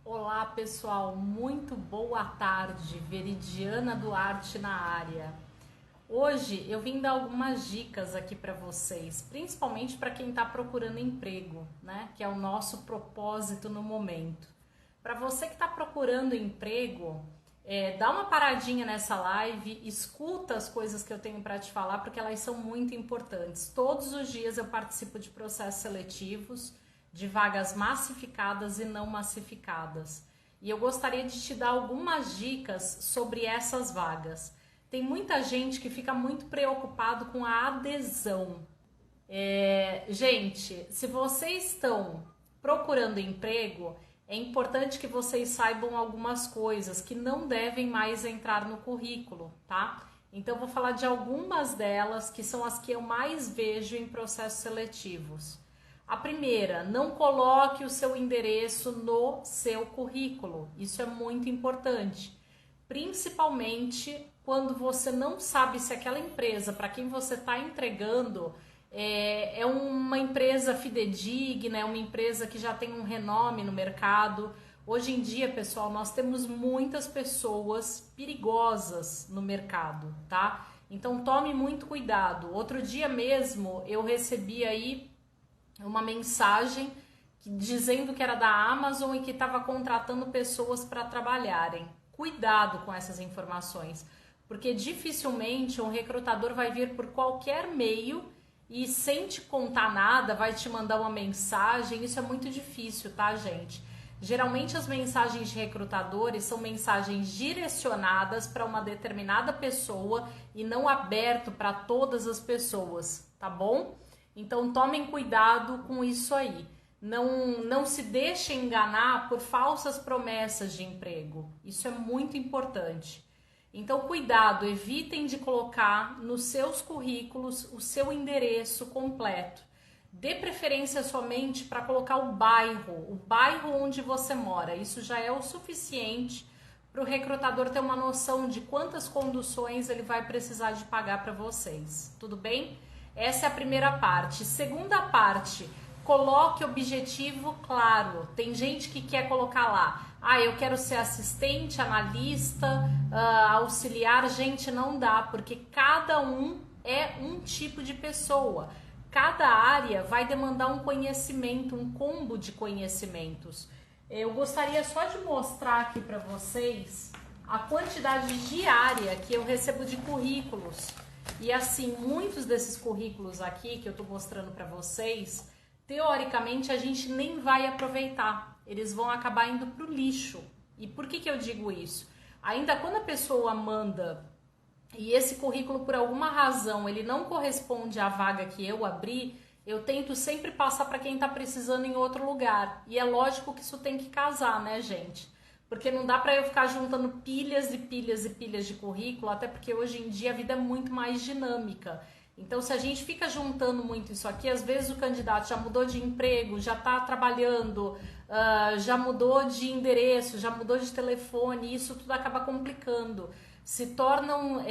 Olá pessoal, muito boa tarde, Veridiana Duarte na área. Hoje eu vim dar algumas dicas aqui para vocês, principalmente para quem está procurando emprego, né? Que é o nosso propósito no momento. Para você que está procurando emprego, dá uma paradinha nessa live, escuta as coisas que eu tenho para te falar, porque elas são muito importantes. Todos os dias eu participo de processos seletivos, de vagas massificadas e não massificadas. E eu gostaria de te dar algumas dicas sobre essas vagas. Tem muita gente que fica muito preocupado com a adesão. Gente, se vocês estão procurando emprego, é importante que vocês saibam algumas coisas que não devem mais entrar no currículo, tá? Então, eu vou falar de algumas delas, que são as que eu mais vejo em processos seletivos. A primeira, não coloque o seu endereço no seu currículo. Isso é muito importante, principalmente quando você não sabe se aquela empresa para quem você está entregando é uma empresa fidedigna, é uma empresa que já tem um renome no mercado. Hoje em dia, pessoal, nós temos muitas pessoas perigosas no mercado, tá? Então tome muito cuidado. Outro dia mesmo eu recebi aí uma mensagem dizendo que era da Amazon e que estava contratando pessoas para trabalharem. Cuidado com essas informações, porque dificilmente um recrutador vai vir por qualquer meio e sem te contar nada vai te mandar uma mensagem. Isso é muito difícil, tá, gente? Geralmente as mensagens de recrutadores são mensagens direcionadas para uma determinada pessoa e não aberto para todas as pessoas, tá bom? Então tomem cuidado com isso aí. Não se deixem enganar por falsas promessas de emprego. Isso é muito importante. Então cuidado, evitem de colocar nos seus currículos o seu endereço completo. Dê preferência somente para colocar o bairro onde você mora. Isso já é o suficiente para o recrutador ter uma noção de quantas conduções ele vai precisar de pagar para vocês. Tudo bem? Essa é a primeira parte. Segunda parte, coloque objetivo claro. Tem gente que quer colocar lá, eu quero ser assistente, analista, auxiliar. Gente, não dá, porque cada um é um tipo de pessoa. Cada área vai demandar um conhecimento, um combo de conhecimentos. Eu gostaria só de mostrar aqui para vocês a quantidade diária que eu recebo de currículos. E assim, muitos desses currículos aqui que eu tô mostrando para vocês, teoricamente a gente nem vai aproveitar. Eles vão acabar indo pro lixo. E por que eu digo isso? Ainda quando a pessoa manda e esse currículo por alguma razão ele não corresponde à vaga que eu abri, eu tento sempre passar para quem tá precisando em outro lugar. E é lógico que isso tem que casar, né, gente? Porque não dá para eu ficar juntando pilhas e pilhas e pilhas de currículo, até porque hoje em dia a vida é muito mais dinâmica. Então, se a gente fica juntando muito isso aqui, às vezes o candidato já mudou de emprego, já está trabalhando, já mudou de endereço, já mudou de telefone, e isso tudo acaba complicando. Se tornam,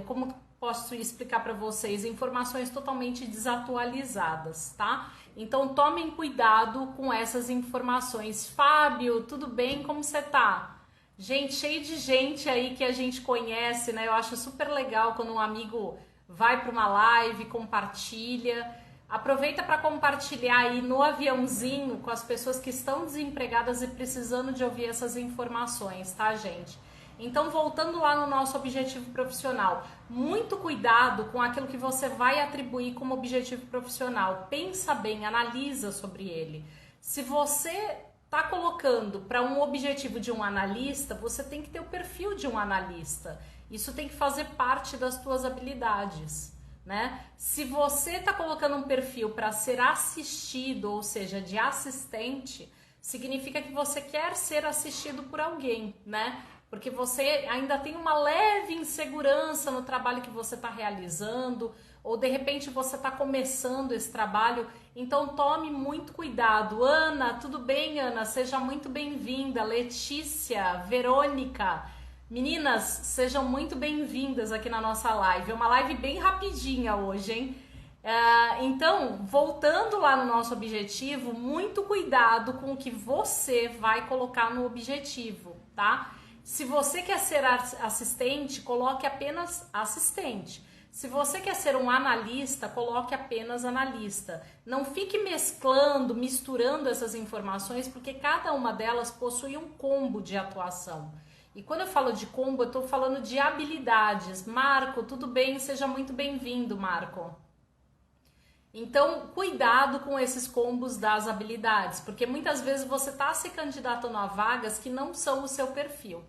como posso explicar para vocês, informações totalmente desatualizadas, tá? Então tomem cuidado com essas informações. Fábio, tudo bem? Como você tá? Gente, cheio de gente aí que a gente conhece, né? Eu acho super legal quando um amigo vai para uma live, compartilha. Aproveita para compartilhar aí no aviãozinho com as pessoas que estão desempregadas e precisando de ouvir essas informações, tá, gente? Então, voltando lá no nosso objetivo profissional, muito cuidado com aquilo que você vai atribuir como objetivo profissional. Pensa bem, analisa sobre ele. Se você está colocando para um objetivo de um analista, você tem que ter o perfil de um analista. Isso tem que fazer parte das suas habilidades, né? Se você está colocando um perfil para ser assistido, ou seja, de assistente, significa que você quer ser assistido por alguém, né? Porque você ainda tem uma leve insegurança no trabalho que você está realizando, ou de repente você está começando esse trabalho, então tome muito cuidado. Ana, tudo bem, Ana? Seja muito bem-vinda. Letícia, Verônica, meninas, sejam muito bem-vindas aqui na nossa live. É uma live bem rapidinha hoje, hein? Então, voltando lá no nosso objetivo, muito cuidado com o que você vai colocar no objetivo, tá? Se você quer ser assistente, coloque apenas assistente. Se você quer ser um analista, coloque apenas analista. Não fique mesclando, misturando essas informações, porque cada uma delas possui um combo de atuação. E quando eu falo de combo, eu estou falando de habilidades. Marco, tudo bem? Seja muito bem-vindo, Marco. Então, cuidado com esses combos das habilidades, porque muitas vezes você está se candidatando a vagas que não são o seu perfil.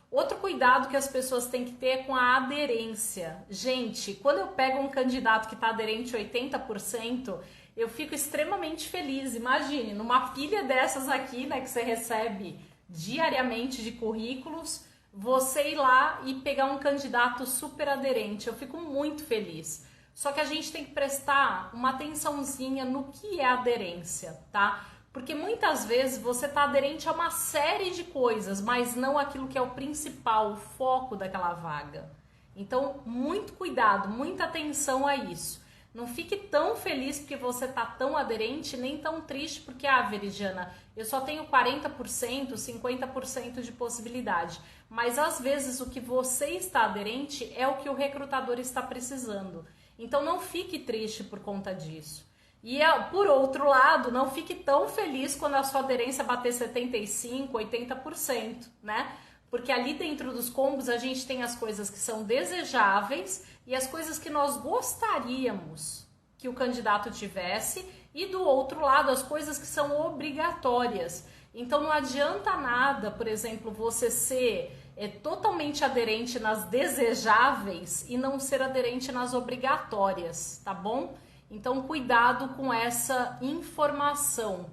Outro cuidado que as pessoas têm que ter é com a aderência. Gente, quando eu pego um candidato que está aderente 80%, eu fico extremamente feliz. Imagine, numa pilha dessas aqui, né, que você recebe diariamente de currículos, você ir lá e pegar um candidato super aderente. Eu fico muito feliz. Só que a gente tem que prestar uma atençãozinha no que é aderência, tá? Porque muitas vezes você está aderente a uma série de coisas, mas não aquilo que é o principal, o foco daquela vaga. Então, muito cuidado, muita atenção a isso. Não fique tão feliz porque você está tão aderente, nem tão triste porque, Veridiana, eu só tenho 40%, 50% de possibilidade. Mas às vezes o que você está aderente é o que o recrutador está precisando. Então não fique triste por conta disso. E por outro lado, não fique tão feliz quando a sua aderência bater 75%, 80%, né? Porque ali dentro dos combos a gente tem as coisas que são desejáveis e as coisas que nós gostaríamos que o candidato tivesse, e do outro lado as coisas que são obrigatórias. Então não adianta nada, por exemplo, você ser totalmente aderente nas desejáveis e não ser aderente nas obrigatórias, tá bom? Então cuidado com essa informação.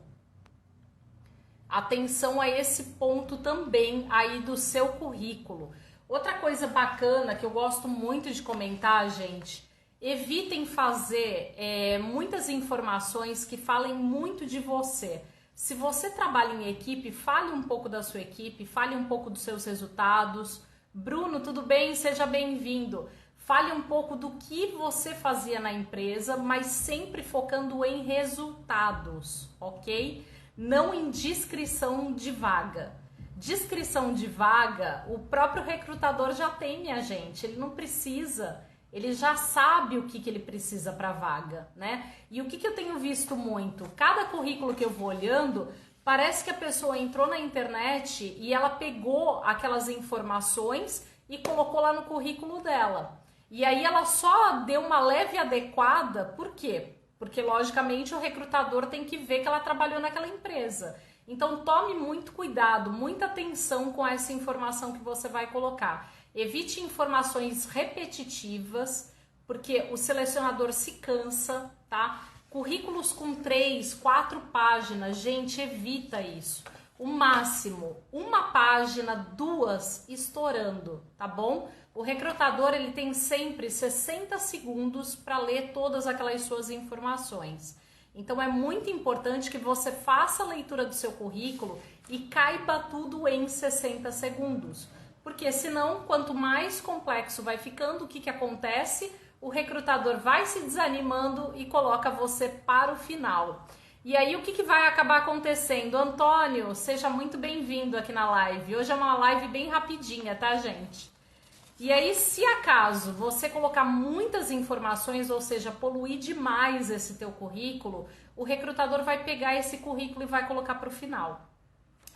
Atenção a esse ponto também aí do seu currículo. Outra coisa bacana que eu gosto muito de comentar, gente, evitem fazer muitas informações que falem muito de você. Se você trabalha em equipe, fale um pouco da sua equipe, fale um pouco dos seus resultados. Bruno, tudo bem? Seja bem-vindo. Fale um pouco do que você fazia na empresa, mas sempre focando em resultados, ok? Não em descrição de vaga. Descrição de vaga, o próprio recrutador já tem, minha gente. Ele não precisa, ele já sabe o que ele precisa para a vaga, né? E o que eu tenho visto muito? Cada currículo que eu vou olhando, parece que a pessoa entrou na internet e ela pegou aquelas informações e colocou lá no currículo dela. E aí ela só deu uma leve adequada, por quê? Porque, logicamente, o recrutador tem que ver que ela trabalhou naquela empresa. Então, tome muito cuidado, muita atenção com essa informação que você vai colocar. Evite informações repetitivas, porque o selecionador se cansa, tá? Currículos com 3, 4 páginas, gente, evita isso. O máximo, uma página, 2, estourando, tá bom? O recrutador, ele tem sempre 60 segundos para ler todas aquelas suas informações. Então é muito importante que você faça a leitura do seu currículo e caiba tudo em 60 segundos. Porque senão, quanto mais complexo vai ficando, o que acontece? O recrutador vai se desanimando e coloca você para o final. E aí o que vai acabar acontecendo? Antônio, seja muito bem-vindo aqui na live. Hoje é uma live bem rapidinha, tá, gente? E aí, se acaso você colocar muitas informações, ou seja, poluir demais esse teu currículo, o recrutador vai pegar esse currículo e vai colocar para o final.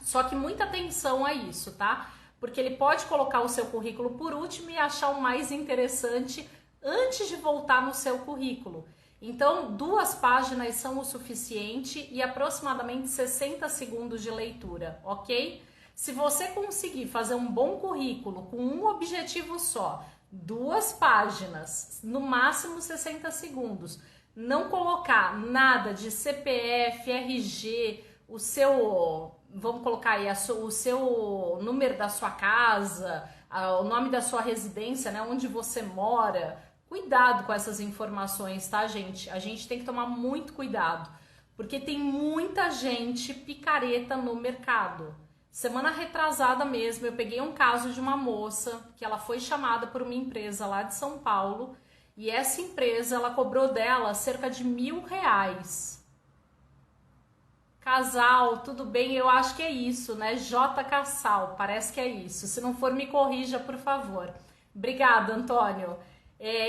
Só que muita atenção a isso, tá? Porque ele pode colocar o seu currículo por último e achar o mais interessante antes de voltar no seu currículo. Então, 2 páginas são o suficiente e aproximadamente 60 segundos de leitura, ok? Se você conseguir fazer um bom currículo com um objetivo só, 2 páginas, no máximo 60 segundos, não colocar nada de CPF, RG, o seu, vamos colocar aí, o seu número da sua casa, o nome da sua residência, né, onde você mora. Cuidado com essas informações, tá, gente? A gente tem que tomar muito cuidado, porque tem muita gente picareta no mercado. Semana retrasada mesmo, eu peguei um caso de uma moça que ela foi chamada por uma empresa lá de São Paulo e essa empresa, ela cobrou dela cerca de R$ 1.000. Casal, tudo bem? Eu acho que é isso, né? J Cassal, parece que é isso. Se não for, me corrija, por favor. Obrigada, Antônio.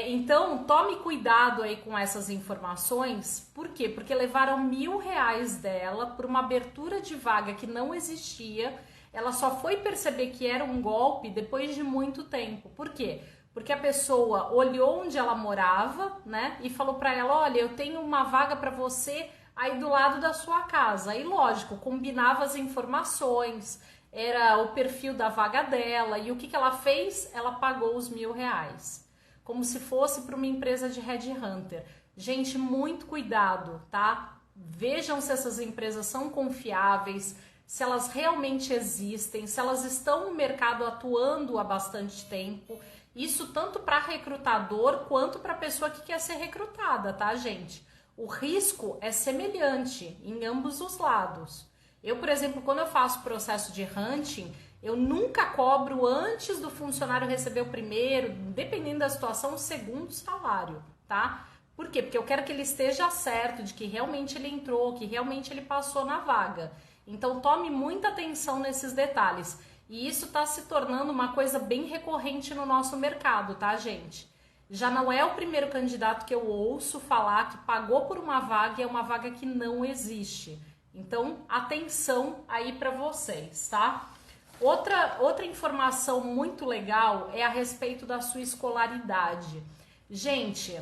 Então, tome cuidado aí com essas informações. Por quê? Porque levaram R$ 1.000 dela por uma abertura de vaga que não existia. Ela só foi perceber que era um golpe depois de muito tempo. Por quê? Porque a pessoa olhou onde ela morava, né? E falou para ela: olha, eu tenho uma vaga para você aí do lado da sua casa. Aí, lógico, combinava as informações, era o perfil da vaga dela, e o que ela fez? Ela pagou os R$ 1.000, como se fosse para uma empresa de headhunter. Gente, muito cuidado, tá? Vejam se essas empresas são confiáveis, se elas realmente existem, se elas estão no mercado atuando há bastante tempo. Isso tanto para recrutador quanto para a pessoa que quer ser recrutada, tá, gente? O risco é semelhante em ambos os lados. Eu, por exemplo, quando eu faço processo de hunting, eu nunca cobro antes do funcionário receber o primeiro, dependendo da situação, o segundo salário, tá? Por quê? Porque eu quero que ele esteja certo de que realmente ele entrou, que realmente ele passou na vaga. Então tome muita atenção nesses detalhes. E isso está se tornando uma coisa bem recorrente no nosso mercado, tá, gente? Já não é o primeiro candidato que eu ouço falar que pagou por uma vaga e é uma vaga que não existe. Então, atenção aí para vocês, tá? Outra informação muito legal é a respeito da sua escolaridade. Gente,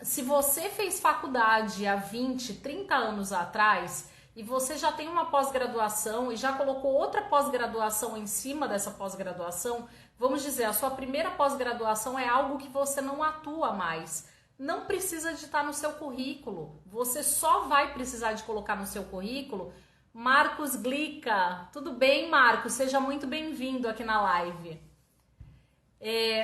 se você fez faculdade há 20, 30 anos atrás e você já tem uma pós-graduação e já colocou outra pós-graduação em cima dessa pós-graduação, vamos dizer, a sua primeira pós-graduação é algo que você não atua mais. Não precisa de estar no seu currículo. Você só vai precisar de colocar no seu currículo. Marcos Glica, tudo bem, Marcos? Seja muito bem-vindo aqui na live.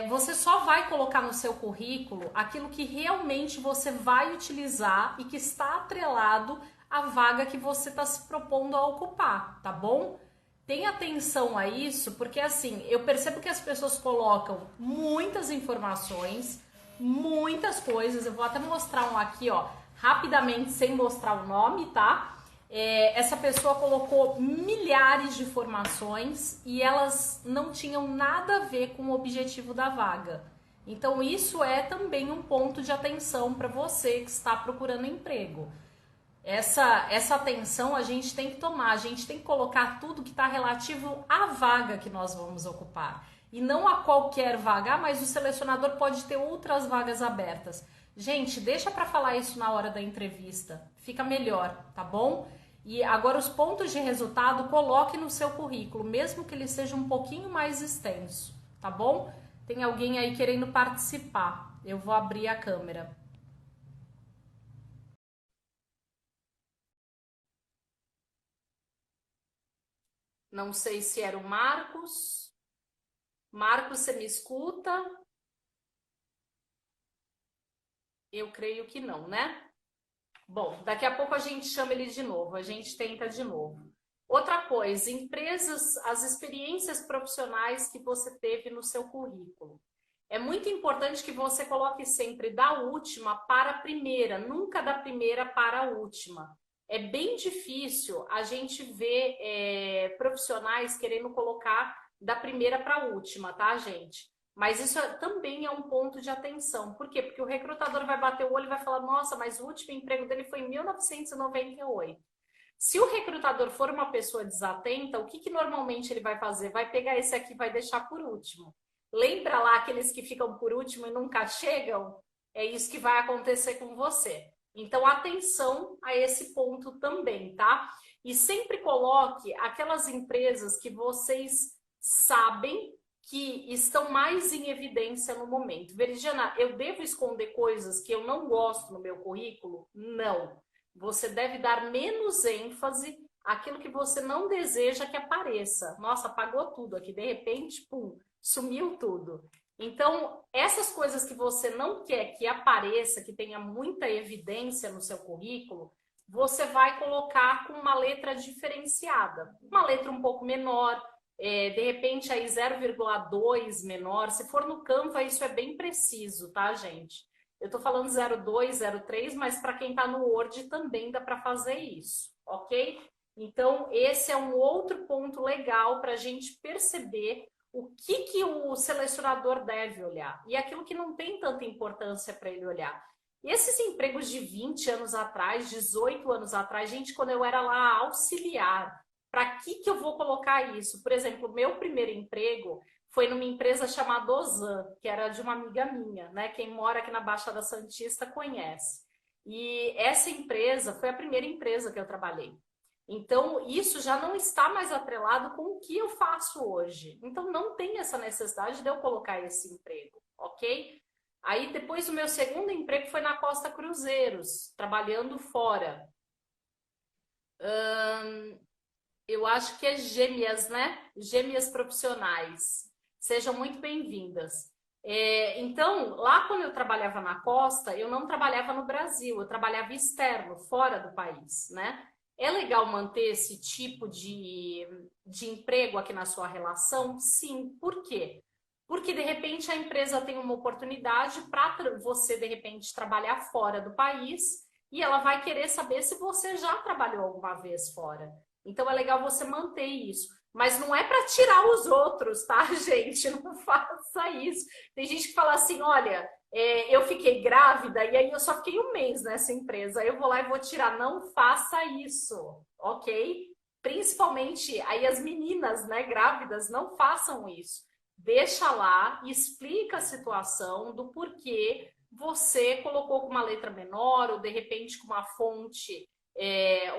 Você só vai colocar no seu currículo aquilo que realmente você vai utilizar e que está atrelado à vaga que você está se propondo a ocupar, tá bom? Tenha atenção a isso, porque assim, eu percebo que as pessoas colocam muitas informações, muitas coisas. Eu vou até mostrar um aqui, ó, rapidamente, sem mostrar o nome, tá? Essa pessoa colocou milhares de informações e elas não tinham nada a ver com o objetivo da vaga. Então, isso é também um ponto de atenção para você que está procurando emprego. Essa atenção a gente tem que tomar, a gente tem que colocar tudo que está relativo à vaga que nós vamos ocupar. E não a qualquer vaga, mas o selecionador pode ter outras vagas abertas. Gente, deixa para falar isso na hora da entrevista, fica melhor, tá bom? E agora os pontos de resultado coloque no seu currículo, mesmo que ele seja um pouquinho mais extenso, tá bom? Tem alguém aí querendo participar, eu vou abrir a câmera. Não sei se era o Marcos. Marcos, você me escuta? Eu creio que não, né? Bom, daqui a pouco a gente chama ele de novo, a gente tenta de novo. Outra coisa, empresas, as experiências profissionais que você teve no seu currículo. É muito importante que você coloque sempre da última para a primeira, nunca da primeira para a última. É bem difícil a gente ver profissionais querendo colocar da primeira para a última, tá, gente? Mas isso também é um ponto de atenção. Por quê? Porque o recrutador vai bater o olho e vai falar: nossa, mas o último emprego dele foi em 1998. Se o recrutador for uma pessoa desatenta, o que normalmente ele vai fazer? Vai pegar esse aqui e vai deixar por último. Lembra lá aqueles que ficam por último e nunca chegam? É isso que vai acontecer com você. Então, atenção a esse ponto também, tá? E sempre coloque aquelas empresas que vocês sabem que estão mais em evidência no momento. Veridiana, eu devo esconder coisas que eu não gosto no meu currículo? Não. Você deve dar menos ênfase àquilo que você não deseja que apareça. Nossa, apagou tudo aqui, de repente, pum, sumiu tudo. Então, essas coisas que você não quer que apareça, que tenha muita evidência no seu currículo, você vai colocar com uma letra diferenciada. Uma letra um pouco menor, de repente aí 0,2 menor. Se for no Canva, isso é bem preciso, tá, gente? Eu estou falando 02, 03, mas para quem está no Word também dá para fazer isso, ok? Então, esse é um outro ponto legal para a gente perceber o que o selecionador deve olhar e aquilo que não tem tanta importância para ele olhar. E esses empregos de 20 anos atrás, 18 anos atrás, gente, quando eu era lá auxiliar, para que eu vou colocar isso? Por exemplo, o meu primeiro emprego foi numa empresa chamada Ozan, que era de uma amiga minha, né? Quem mora aqui na Baixada Santista conhece. E essa empresa foi a primeira empresa que eu trabalhei. Então, isso já não está mais atrelado com o que eu faço hoje. Então, não tem essa necessidade de eu colocar esse emprego, ok? Aí, depois, o meu segundo emprego foi na Costa Cruzeiros, trabalhando fora. Eu acho que é Gêmeas, né? Gêmeas profissionais. Sejam muito bem-vindas. Então, lá quando eu trabalhava na Costa, eu não trabalhava no Brasil, eu trabalhava externo, fora do país, né? É legal manter esse tipo de emprego aqui na sua relação? Sim. Por quê? Porque, de repente, a empresa tem uma oportunidade para você, de repente, trabalhar fora do país e ela vai querer saber se você já trabalhou alguma vez fora. Então, é legal você manter isso. Mas não é para tirar os outros, tá, gente? Não faça isso. Tem gente que fala assim, olha, eu fiquei grávida e aí eu só fiquei um mês nessa empresa. Eu vou lá e vou tirar. Não faça isso, ok? Principalmente aí as meninas, né, grávidas, não façam isso. Deixa lá, explica a situação do porquê você colocou com uma letra menor ou de repente com uma fonte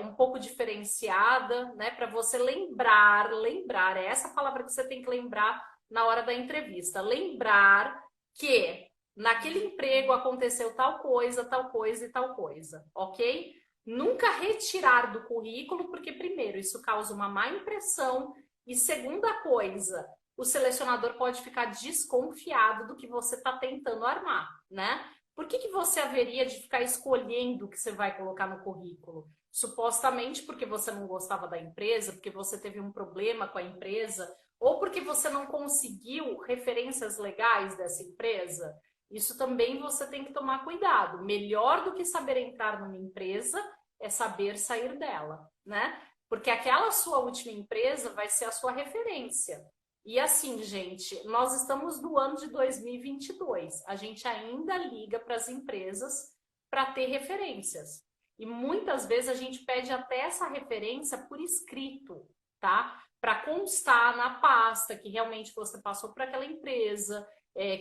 um pouco diferenciada, né? Para você lembrar, é essa palavra que você tem que lembrar na hora da entrevista. Lembrar que naquele emprego aconteceu tal coisa e tal coisa, ok? Nunca retirar do currículo, porque primeiro, isso causa uma má impressão e segunda coisa, o selecionador pode ficar desconfiado do que você está tentando armar, né? Por que você haveria de ficar escolhendo o que você vai colocar no currículo? Supostamente porque você não gostava da empresa, porque você teve um problema com a empresa, ou porque você não conseguiu referências legais dessa empresa? Isso também você tem que tomar cuidado. Melhor do que saber entrar numa empresa é saber sair dela, né? Porque aquela sua última empresa vai ser a sua referência. E assim, gente, nós estamos no ano de 2022. A gente ainda liga para as empresas para ter referências. E muitas vezes a gente pede até essa referência por escrito, tá? Para constar na pasta que realmente você passou por aquela empresa,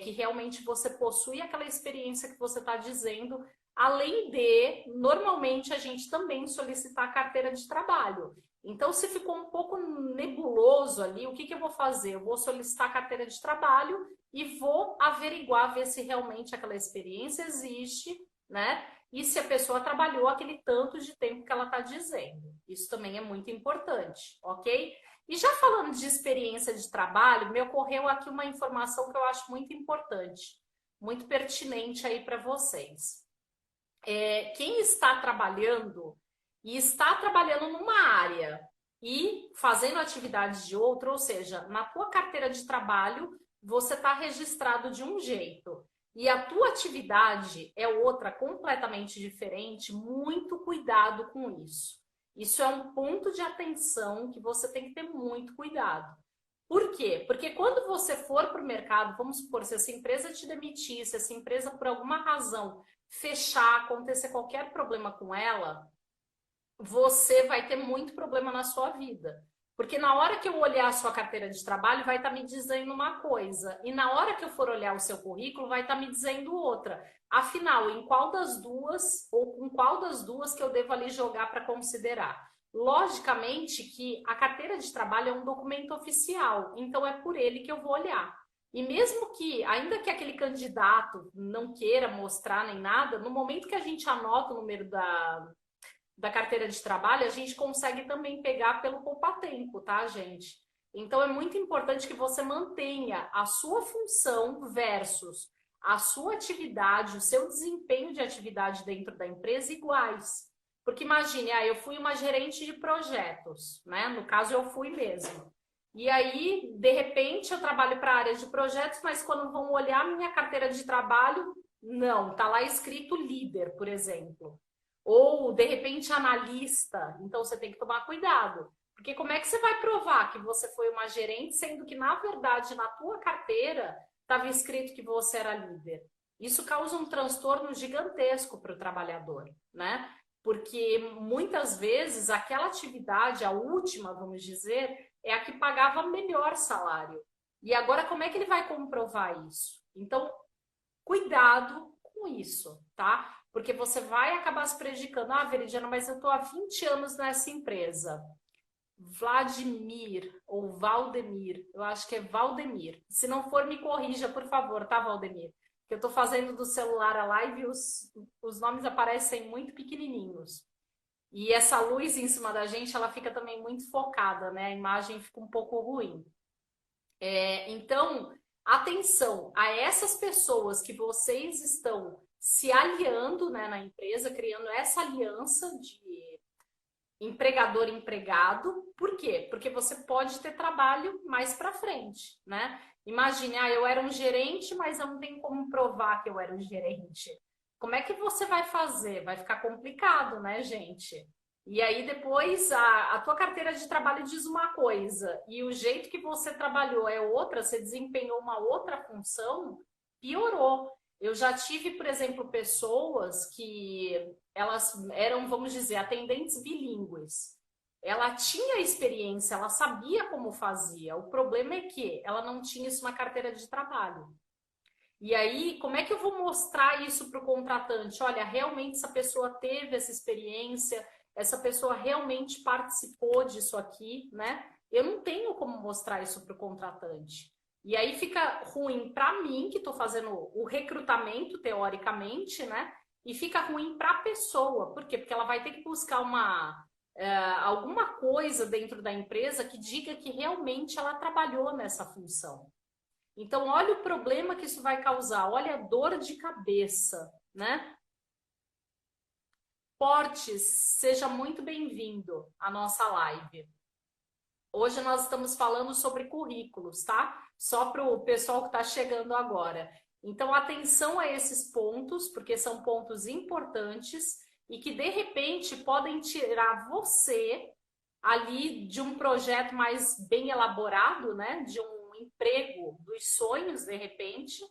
que realmente você possui aquela experiência que você está dizendo, além de, normalmente, a gente também solicitar a carteira de trabalho. Então, se ficou um pouco nebuloso ali, o que eu vou fazer? Eu vou solicitar a carteira de trabalho e vou averiguar, ver se realmente aquela experiência existe, né? E se a pessoa trabalhou aquele tanto de tempo que ela está dizendo. Isso também é muito importante, ok? E já falando de experiência de trabalho, me ocorreu aqui uma informação que eu acho muito importante, muito pertinente aí para vocês. Quem está trabalhando e está trabalhando numa área e fazendo atividades de outra, ou seja, na tua carteira de trabalho, você está registrado de um jeito e a tua atividade é outra completamente diferente, muito cuidado com isso. Isso é um ponto de atenção que você tem que ter muito cuidado. Por quê? Porque quando você for para o mercado, vamos supor, se essa empresa te demitir, se essa empresa por alguma razão fechar, acontecer qualquer problema com ela, você vai ter muito problema na sua vida. Porque na hora que eu olhar a sua carteira de trabalho, vai estar me dizendo uma coisa. E na hora que eu for olhar o seu currículo, vai estar me dizendo outra. Afinal, em qual das duas, ou com qual das duas que eu devo ali jogar para considerar? Logicamente que a carteira de trabalho é um documento oficial, então é por ele que eu vou olhar. E mesmo que, ainda que aquele candidato não queira mostrar nem nada, no momento que a gente anota o número da carteira de trabalho, a gente consegue também pegar pelo poupa-tempo, tá, gente? Então, é muito importante que você mantenha a sua função versus a sua atividade, o seu desempenho de atividade dentro da empresa iguais. Porque imagine, eu fui uma gerente de projetos, né? No caso, eu fui mesmo. E aí, de repente, eu trabalho para a área de projetos, mas quando vão olhar minha carteira de trabalho, Não, tá lá escrito líder, por exemplo. Ou, de repente, analista. Então, você tem que tomar cuidado. Porque como é que você vai provar que você foi uma gerente, sendo que, na verdade, na tua carteira estava escrito que você era líder? Isso causa um transtorno gigantesco para o trabalhador, né? Porque muitas vezes aquela atividade, a última, vamos dizer, é a que pagava melhor salário. E agora, como é que ele vai comprovar isso? Então, cuidado com isso, tá? Porque você vai acabar se prejudicando. Ah, Veridiana, mas eu tô há 20 anos nessa empresa. Vladimir ou Valdemir, eu acho que é Valdemir. Se não for, me corrija, por favor, tá, Valdemir? Que eu tô fazendo do celular a live e os nomes aparecem muito pequenininhos. E essa luz em cima da gente, ela fica também muito focada, né? A imagem fica um pouco ruim. Então, atenção a essas pessoas que vocês estão se aliando, né, na empresa, criando essa aliança de empregador-empregado. Por quê? Porque você pode ter trabalho mais para frente, né? Imagine, eu era um gerente, mas eu não tenho como provar que eu era um gerente. Como é que você vai fazer? Vai ficar complicado, né, gente? E aí depois a tua carteira de trabalho diz uma coisa e o jeito que você trabalhou é outra, você desempenhou uma outra função, piorou. Eu já tive, por exemplo, pessoas que elas eram, vamos dizer, atendentes bilíngues. Ela tinha experiência, ela sabia como fazia. O problema é que ela não tinha isso na carteira de trabalho. E aí, como é que eu vou mostrar isso para o contratante? Olha, realmente essa pessoa teve essa experiência, essa pessoa realmente participou disso aqui, né? Eu não tenho como mostrar isso para o contratante. E aí fica ruim para mim, que estou fazendo o recrutamento, teoricamente, né? E fica ruim para a pessoa. Por quê? Porque ela vai ter que buscar alguma coisa dentro da empresa que diga que realmente ela trabalhou nessa função. Então, olha o problema que isso vai causar, olha a dor de cabeça, né? Portes, seja muito bem-vindo à nossa live. Hoje nós estamos falando sobre currículos, tá? Só para o pessoal que está chegando agora. Então, atenção a esses pontos, porque são pontos importantes e que, de repente, podem tirar você ali de um projeto mais bem elaborado, né? De um emprego dos sonhos, de repente,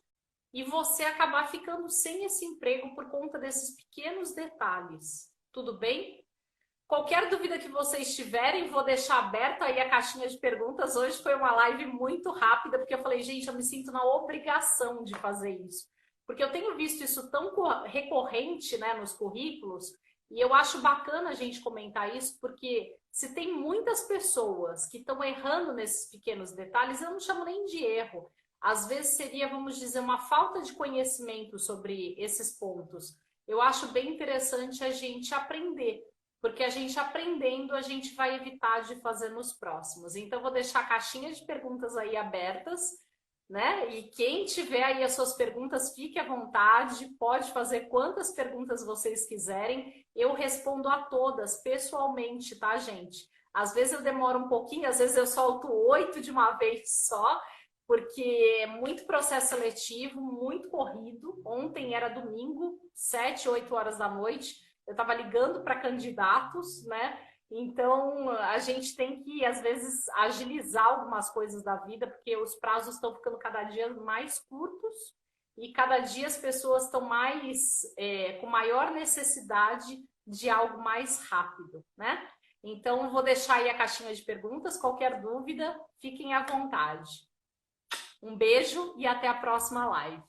e você acabar ficando sem esse emprego por conta desses pequenos detalhes. Tudo bem? Qualquer dúvida que vocês tiverem, vou deixar aberta aí a caixinha de perguntas. Hoje foi uma live muito rápida, porque eu falei, gente, eu me sinto na obrigação de fazer isso. Porque eu tenho visto isso tão recorrente, né, nos currículos, e eu acho bacana a gente comentar isso, porque se tem muitas pessoas que estão errando nesses pequenos detalhes, eu não chamo nem de erro. Às vezes seria, vamos dizer, uma falta de conhecimento sobre esses pontos. Eu acho bem interessante a gente aprender, porque a gente aprendendo, a gente vai evitar de fazer nos próximos. Então, vou deixar a caixinha de perguntas aí abertas, né? E quem tiver aí as suas perguntas, fique à vontade, pode fazer quantas perguntas vocês quiserem. Eu respondo a todas pessoalmente, tá, gente? Às vezes eu demoro um pouquinho, às vezes eu solto 8 de uma vez só, porque é muito processo seletivo, muito corrido. Ontem era domingo, 7, 8 horas da noite. Eu estava ligando para candidatos, né? Então a gente tem que, às vezes, agilizar algumas coisas da vida, porque os prazos estão ficando cada dia mais curtos e cada dia as pessoas estão mais com maior necessidade de algo mais rápido, né? Então, eu vou deixar aí a caixinha de perguntas. Qualquer dúvida, fiquem à vontade. Um beijo e até a próxima live.